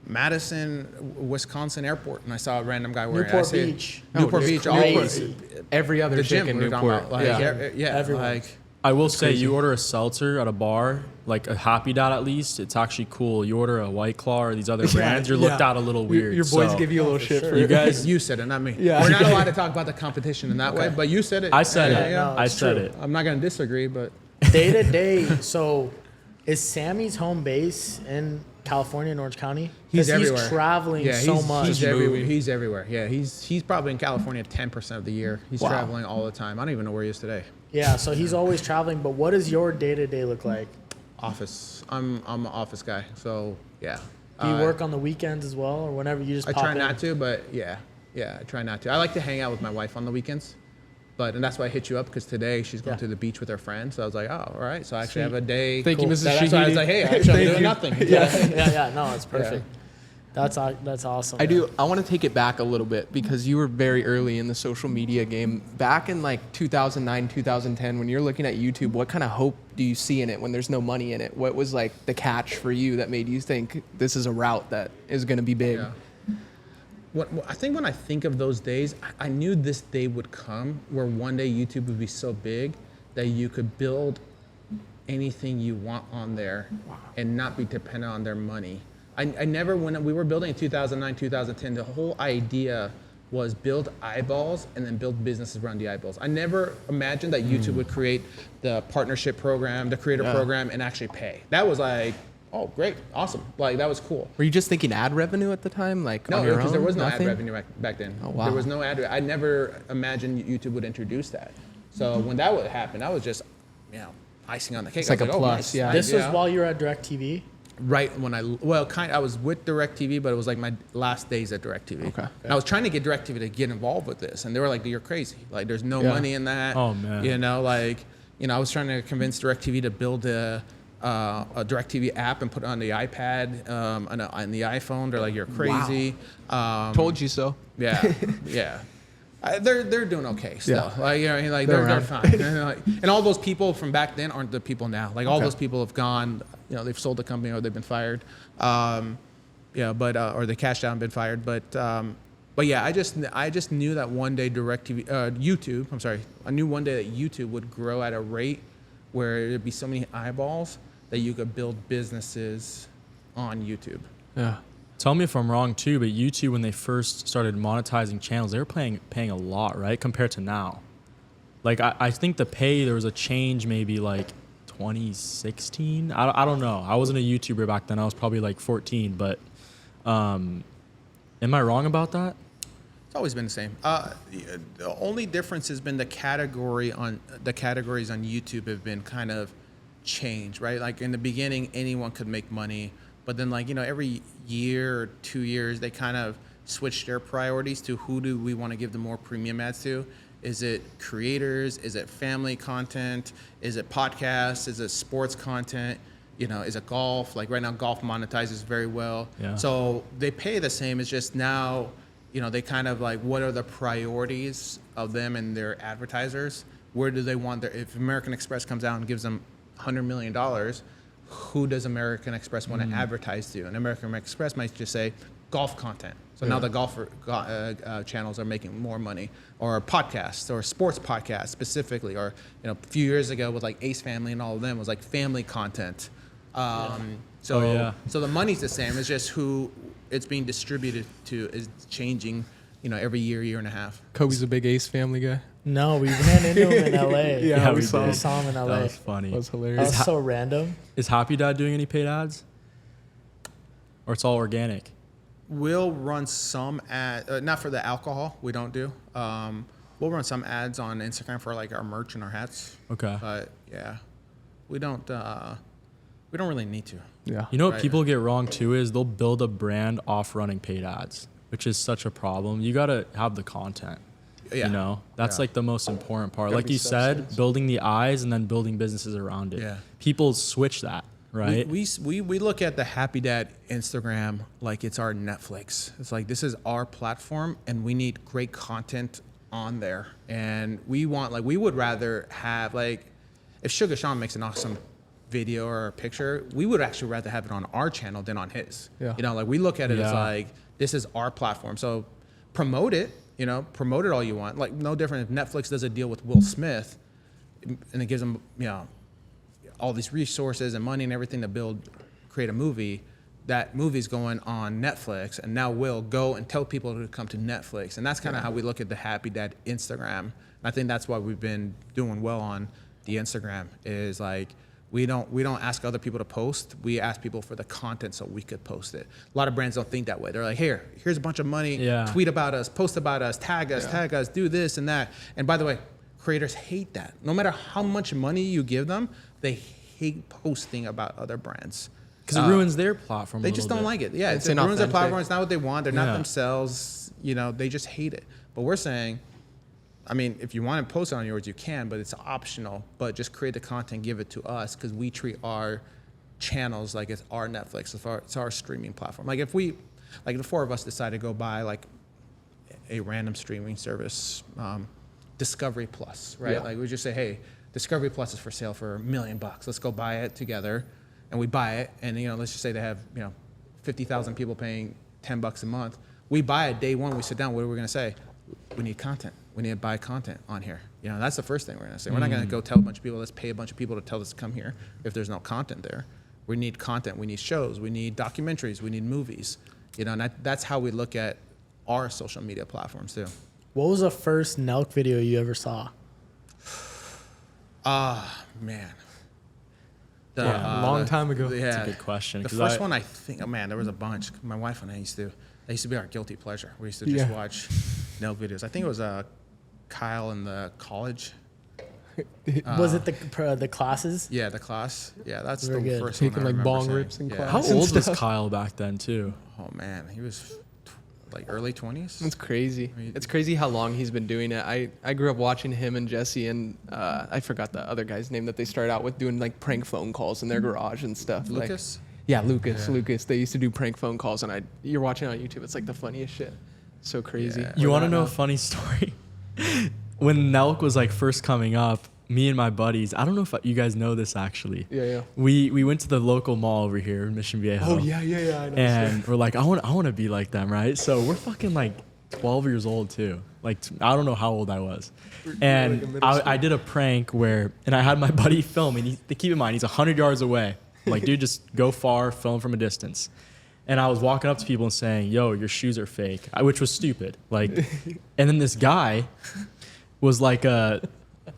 Madison, Wisconsin airport, and I saw a random guy wearing Newport Beach. Newport It's Beach, all crazy. Every other the chick gym in we were talking Newport. about. Like, Everyone. like I will say, you order a seltzer at a bar, like a Happy Dad at least, it's actually cool. You order a White Claw or these other brands, you're looked at a little weird. Your boys So, give you a little shit sure. for you guys. you said it, not me. Yeah. We're not allowed to talk about the competition in that way, but you said it. I said it. no, I it's said true. it. I'm not going to disagree, but Day to day. So is Sammy's home base in California, in Orange County? he's 'Cause everywhere. He's traveling so much. He's everywhere. Yeah, he's probably in California 10% of the year. He's Wow. traveling all the time. I don't even know where he is today. Yeah, so he's always traveling. But what does your day to day look like? Office. I'm an office guy, so yeah. Do you work on the weekends as well, or whenever you just? I pop try in? not to, but yeah, I try not to. I like to hang out with my wife on the weekends, and that's why I hit you up because today she's going to the beach with her friends. So I was like, oh, all right. So I actually have a day. Thank you, Mrs. That's why I was Shahidi. like, hey, actually, I'm doing nothing. Yeah. No, it's perfect. That's awesome. I man. do. I want to take it back a little bit because you were very early in the social media game. Back in like 2009, 2010, when you're looking at YouTube, what kind of hope do you see in it when there's no money in it? What was like the catch for you that made you think this is a route that is going to be big? Yeah. I think when I think of those days, I knew this day would come where one day YouTube would be so big that you could build anything you want on there and not be dependent on their money. I never, when we were building in 2009, 2010, the whole idea was build eyeballs and then build businesses around the eyeballs. I never imagined that YouTube would create the partnership program, the creator program, and actually pay. That was like, oh, great, awesome. Like, that was cool. Were you just thinking ad revenue at the time? Like No, on your because own? there was no Nothing? ad revenue back then. Oh, wow. There was no ad. I never imagined YouTube would introduce that. So when that would happen, that was just, icing on the cake. It's like I was a plus, nice, yeah. nice, This was while you were at DirecTV. right when I was with DirecTV, but it was like my last days at DirecTV. Okay. And I was trying to get DirecTV to get involved with this, and they were like, "You're crazy! Like, there's no money in that." Oh, man. I was trying to convince DirecTV to build a DirecTV app and put it on the iPad, on the iPhone. They're like, "You're crazy." Told you so. Yeah, yeah. They're doing okay still. Yeah. They're fine. And all those people from back then aren't the people now. Like all those people have gone. They've sold the company or they've been fired. Or they cashed out and been fired. But yeah, I just knew that one day I knew one day that YouTube would grow at a rate where there'd be so many eyeballs that you could build businesses on YouTube. Yeah. Tell me if I'm wrong too, but YouTube, when they first started monetizing channels, they were paying a lot, right? Compared to now. Like, I think the pay, there was a change maybe like 2016. I don't know. I wasn't a YouTuber back then. I was probably like 14, but am I wrong about that? It's always been the same. The only difference has been the categories on YouTube have been kind of changed, right? Like in the beginning, anyone could make money, but then every year or 2 years, they kind of switched their priorities to who do we want to give the more premium ads to? Is it creators? Is it family content? Is it podcasts? Is it sports content? Is it golf? Like right now, golf monetizes very well. Yeah. So they pay the same. It's just now, they kind of like, what are the priorities of them and their advertisers? Where do they want if American Express comes out and gives them $100 million, who does American Express want to advertise to? And American Express might just say, golf content. So now the golfer channels are making more money, or podcasts, or sports podcasts specifically, or a few years ago with like Ace Family and all of them was like family content. So the money's the same. It's just who it's being distributed to is changing. Every year and a half. Kobe's a big Ace Family guy. No, we ran into him in LA. Yeah, we saw him in LA. That was funny. That was hilarious. That was so random. Is Happy Dad doing any paid ads? Or it's all organic? We'll run some ad, not for the alcohol. We don't do. We'll run some ads on Instagram for like our merch and our hats. Okay. But yeah, we don't really need to. Yeah. You know what people get wrong too is they'll build a brand off running paid ads, which is such a problem. You got to have the content. Yeah. That's like the most important part. Like you said, building the eyes and then building businesses around it. Yeah. People switch that, right? We look at the Happy Dad Instagram like it's our Netflix. It's like, this is our platform and we need great content on there. And we would rather have, like, if Sugar Sean makes an awesome video or a picture, we would actually rather have it on our channel than on his. Yeah. We look at it as like, this is our platform. So promote it, promote it all you want. Like, no different if Netflix does a deal with Will Smith and it gives them, all these resources and money and everything to create a movie. That movie's going on Netflix, and now Will go and tell people to come to Netflix. And that's kind of how we look at the Happy Dad Instagram. And I think that's why we've been doing well on the Instagram, is like, we don't ask other people to post. We ask people for the content so we could post it. A lot of brands don't think that way. They're like, here's a bunch of money. Tweet about us, post about us, tag us, do this and that. And by the way, creators hate that. No matter how much money you give them, they hate posting about other brands. Because it ruins their platform. They just don't like it. Yeah, it ruins their platform. It's not what they want. They're not themselves. They just hate it. But we're saying, if you want to post it on yours, you can, but it's optional. But just create the content, give it to us, because we treat our channels like it's our Netflix, it's our streaming platform. Like if the four of us decide to go buy like a random streaming service, Discovery Plus, right? Yeah. Like we just say, hey, Discovery Plus is for sale for $1 million. Let's go buy it together, and we buy it, and let's just say they have 50,000 people paying $10 a month. We buy it day one. We sit down. What are we going to say? We need content. We need to buy content on here. That's the first thing we're going to say. We're not going to go tell a bunch of people, let's pay a bunch of people to tell us to come here if there's no content there. We need content. We need shows. We need documentaries. We need movies. And that's how we look at our social media platforms too. What was the first Nelk video you ever saw? Man. Long time ago. Yeah. That's a good question. The first one, I think, there was a bunch. My wife and I used to be our guilty pleasure. We used to just watch Nelk videos. I think it was Kyle in the college. Was it the classes? Yeah, the class. Yeah, that's Very the good. first Taking one I like remember bong seeing. rips in class. How and old was stuff. Kyle back then too? Oh man, he was like early 20s. That's crazy. It's crazy how long he's been doing it. I grew up watching him and Jesse and I forgot the other guy's name that they started out with doing like prank phone calls in their garage and stuff. Lucas? Lucas. They used to do prank phone calls and you're watching it on YouTube. It's like the funniest shit. So crazy. Yeah. You want to know a funny story? When Nelk was like first coming up, me and my buddies, I don't know if you guys know this actually. Yeah. We went to the local mall over here in Mission Viejo. Oh yeah. I know. And we're like, I want to be like them, right? So we're fucking like 12 years old too. Like I don't know how old I was. And I did a prank and I had my buddy film, and keep in mind he's 100 yards away. Like, dude, just go far, film from a distance. And I was walking up to people and saying, yo, your shoes are fake, which was stupid. Like, and then this guy was like I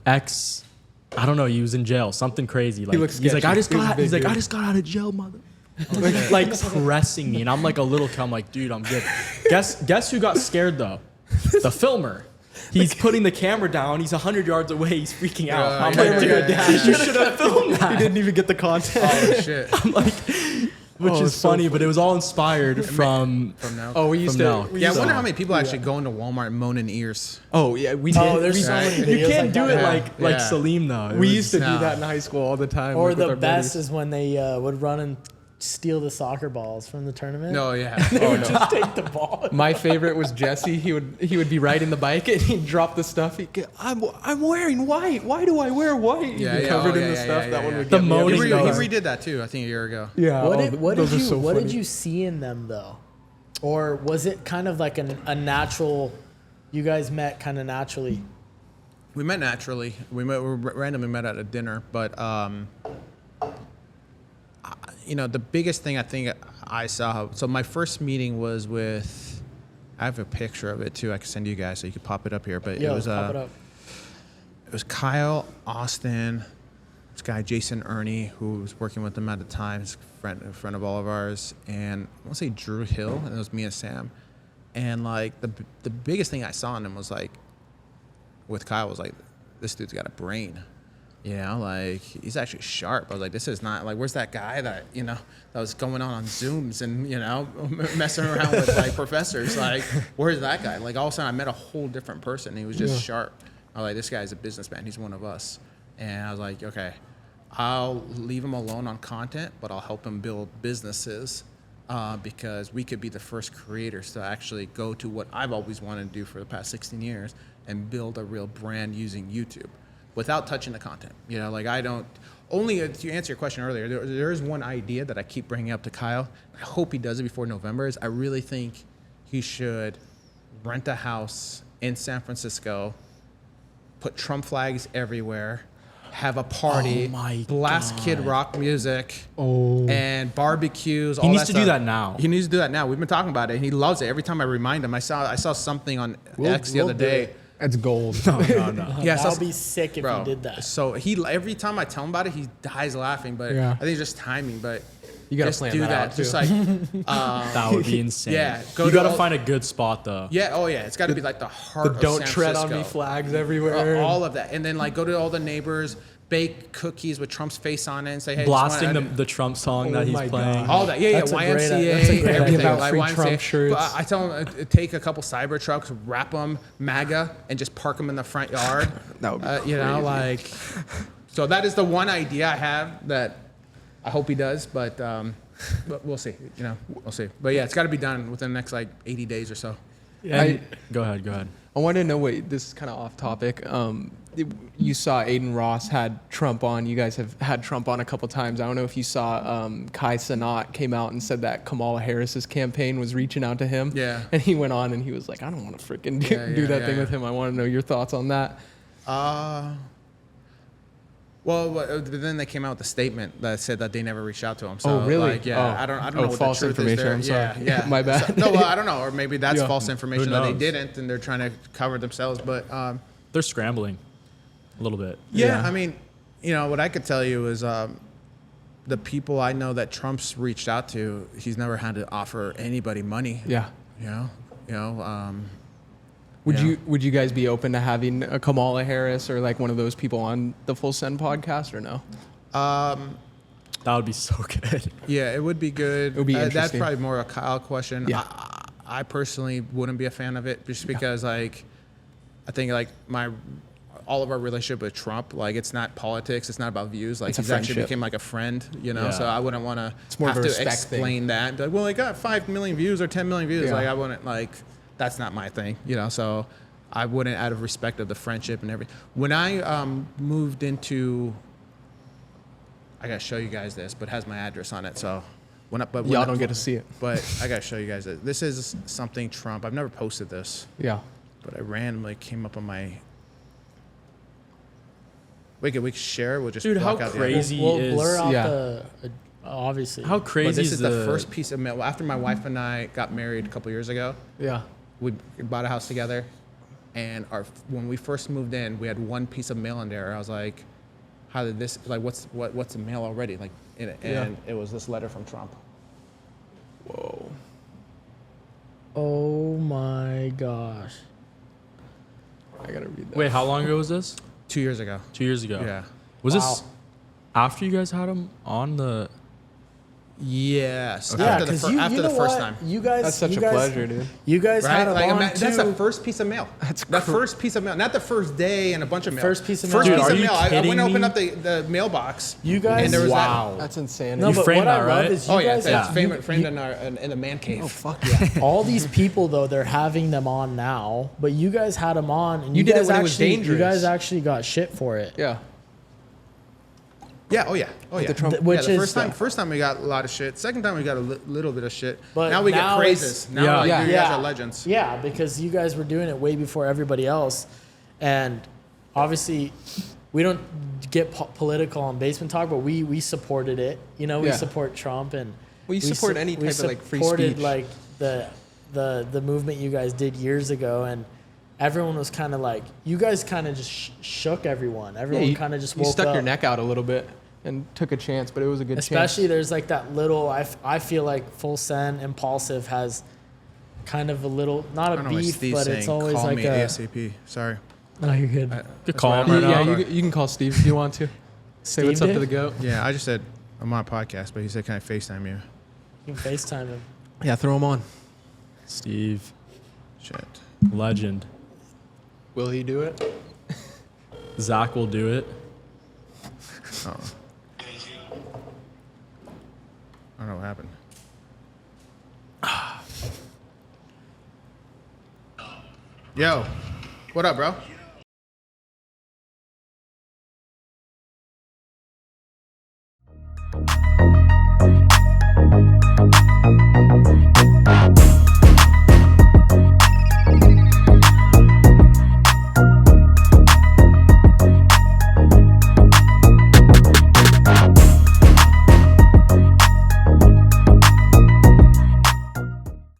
don't know, he was in jail, something crazy. Like, he's like, I just got out of jail, mother. like pressing me, and I'm like a little kid. I'm like, dude, I'm good. Guess who got scared though? The filmer. He's putting the camera down. He's 100 yards away. He's freaking out. I'm like, dude, you should have filmed that. He didn't even get the content. Oh shit. I'm like, which is so funny, but it was all inspired from Nelk. Oh, we used to. Nelk. Yeah, I wonder how many people actually go into Walmart and moan in ears. Oh yeah, we did. There's so many videos You can't like do that. it like Salim though. We used to do that in high school all the time. Or like, with the our best buddies. is when they would run and steal the soccer balls from the tournament. No, yeah. They would just take the ball. My favorite was Jesse. He would be riding the bike and he'd drop the stuff. I'm wearing white. Why do I wear white? He'd be covered in the stuff. That one would The get me moaning every He time. redid that too, I think a year ago. Yeah. What those are so did funny. you see in them though? Or was it kind of like a natural, you guys met kind of naturally? We met naturally. We randomly met at a dinner, but the biggest thing I think I saw. So my first meeting was with. I have a picture of it too. I can send you guys so you can pop it up here. But Yo, it was pop it up. It was Kyle, Austin, this guy Jason Ernie, who was working with them at the time, he's a friend of all of ours, and I want to say Drew Hill, and it was me and Sam. And like the biggest thing I saw in him was like, with Kyle was like, this dude's got a brain, like he's actually sharp. I was like, this is not like, where's that guy that that was going on Zooms and messing around with like professors? Like, where's that guy? Like all of a sudden, I met a whole different person. He was just sharp. I was like, this guy's a businessman. He's one of us. And I was like, okay, I'll leave him alone on content, but I'll help him build businesses because we could be the first creators to actually go to what I've always wanted to do for the past 16 years and build a real brand using YouTube without touching the content. Like I don't, only to answer your question earlier, there is one idea that I keep bringing up to Kyle. I hope he does it before November is I really think he should rent a house in San Francisco, put Trump flags everywhere, have a party, blast Kid Rock music, and barbecues. He needs to do that now. He needs to do that now. We've been talking about it. He loves it. Every time I remind him, I saw something on X the other day. That's gold. No. Yeah, that would be sick if you did that. So every time I tell him about it, he dies laughing. But I think it's just timing. But you gotta just plan do that that. out, Just too. like that would be insane. Yeah, you gotta find a good spot though. Yeah, oh yeah, it's got to be like the heart of Don't San tread Francisco. on me flags everywhere. All of that, and then like go to all the neighbors, bake cookies with Trump's face on it, and say, hey, blasting the Trump song that he's playing. all that, yeah, That's a YMCA, great everything, idea. like Free YMCA. Trump shirts. But I tell them take a couple cyber trucks, wrap them MAGA, and just park them in the front yard. That would be like. So that is the one idea I have that I hope he does, but we'll see. We'll see. But yeah, it's got to be done within the next like 80 days or so. Go ahead. I want to know what this is kind of off topic. You saw Aiden Ross had Trump on. You guys have had Trump on a couple times. I don't know if you saw Kai Cenat came out and said that Kamala Harris's campaign was reaching out to him. Yeah. And he went on and he was like, I don't want to freaking do that thing with him. I want to know your thoughts on that. Well, but then they came out with a statement that said that they never reached out to him. So, really? Like, I don't know what false the truth information. is there. I'm sorry. Yeah. My bad. So, no, well, I don't know, or maybe that's Yeah. false information Who that they knows? didn't, and they're trying to cover themselves. But They're scrambling a little bit. I mean, what I could tell you is the people I know that Trump's reached out to, he's never had to offer anybody money. Yeah. Would you guys be open to having a Kamala Harris or like one of those people on the Full Send podcast or no? That would be so good. Yeah, it would be good. It would be That's interesting. probably more a Kyle question. Yeah. I personally wouldn't be a fan of it just because like I think like all of our relationship with Trump, like it's not politics, it's not about views. Like It's a he's actually friendship. became like a friend, Yeah. So I wouldn't want to more of have a to respect explain thing. that. Be like, well, I got 5 million views or 10 million views. Yeah. Like I wouldn't that's not my thing, So I wouldn't, out of respect of the friendship and everything. When I moved into, I gotta show you guys this, but it has my address on it. So Y'all don't get to see it. But I gotta show you guys this. This is something Trump. I've never posted this, Yeah. but I randomly came up on my. We could share. We'll just Dude, block how out crazy We'll is blur out Yeah. the obviously. how But crazy this is the the first piece of mail. After my wife and I got married a couple years ago, Yeah. we bought a house together, and when we first moved in, we had one piece of mail in there. I was like, "How did this? Like, what's the mail already? Like in it?" And it was this letter from Trump. Whoa. Oh my gosh. I gotta read that. Wait, how long ago was this? 2 years ago. 2 years ago. Yeah. Was Wow. this after you guys had him on the? Yes. Yeah, After the, because after you the know first what? time. You guys. That's such you a guys- pleasure, dude. You guys Right? had him Like, on that's the too. first piece of mail. That's the first piece of mail, not the first day and a bunch of mail. First piece of First mail. piece Dude, of are you mail. I went kidding to open me? up the mailbox. You guys. And there was Wow. That's insane. No, You but framed what I that, love right? is you Oh yeah, guys. it's you- framed you- in the man cave. Oh fuck yeah. all these people though, they're having them on now, but you guys had them on, and You did it guys when it was actually, dangerous. You guys actually got shit for it. Yeah. Yeah. Oh yeah. Oh yeah. the Trump- Which the is first time we got a lot of shit. Second time we got a little bit of shit. But now we get now praises. it's- Now Yeah. like, Yeah. dude, you guys are legends. Yeah, because you guys were doing it way before everybody else, and obviously, we don't get political on Basement Talk, but we supported it. You know, we Yeah. support Trump, and We support any type of, like, free supported, speech. like the movement you guys did years ago, and everyone was kind of like, you guys kind of just shook everyone. Everyone you kind of just you woke stuck up. your neck out a little bit and took a chance, but it was a good Especially chance. there's like that little. I feel like Full Send Impulsive has kind of a little, not I a don't know why beef, Steve's but saying, it's always call like me a. ASAP. Sorry. No, you're good. Good call him why right I'm now. Yeah, you can call Steve if you want to. Say Steve what's up did? to the goat. Yeah, I just said I'm on a podcast, but he said, "Can I FaceTime you?" You can FaceTime him. Yeah, throw him on. Steve, Shit. legend. Will he do it? Zach will do it. Oh. I don't know what happened. Yo, what up, bro?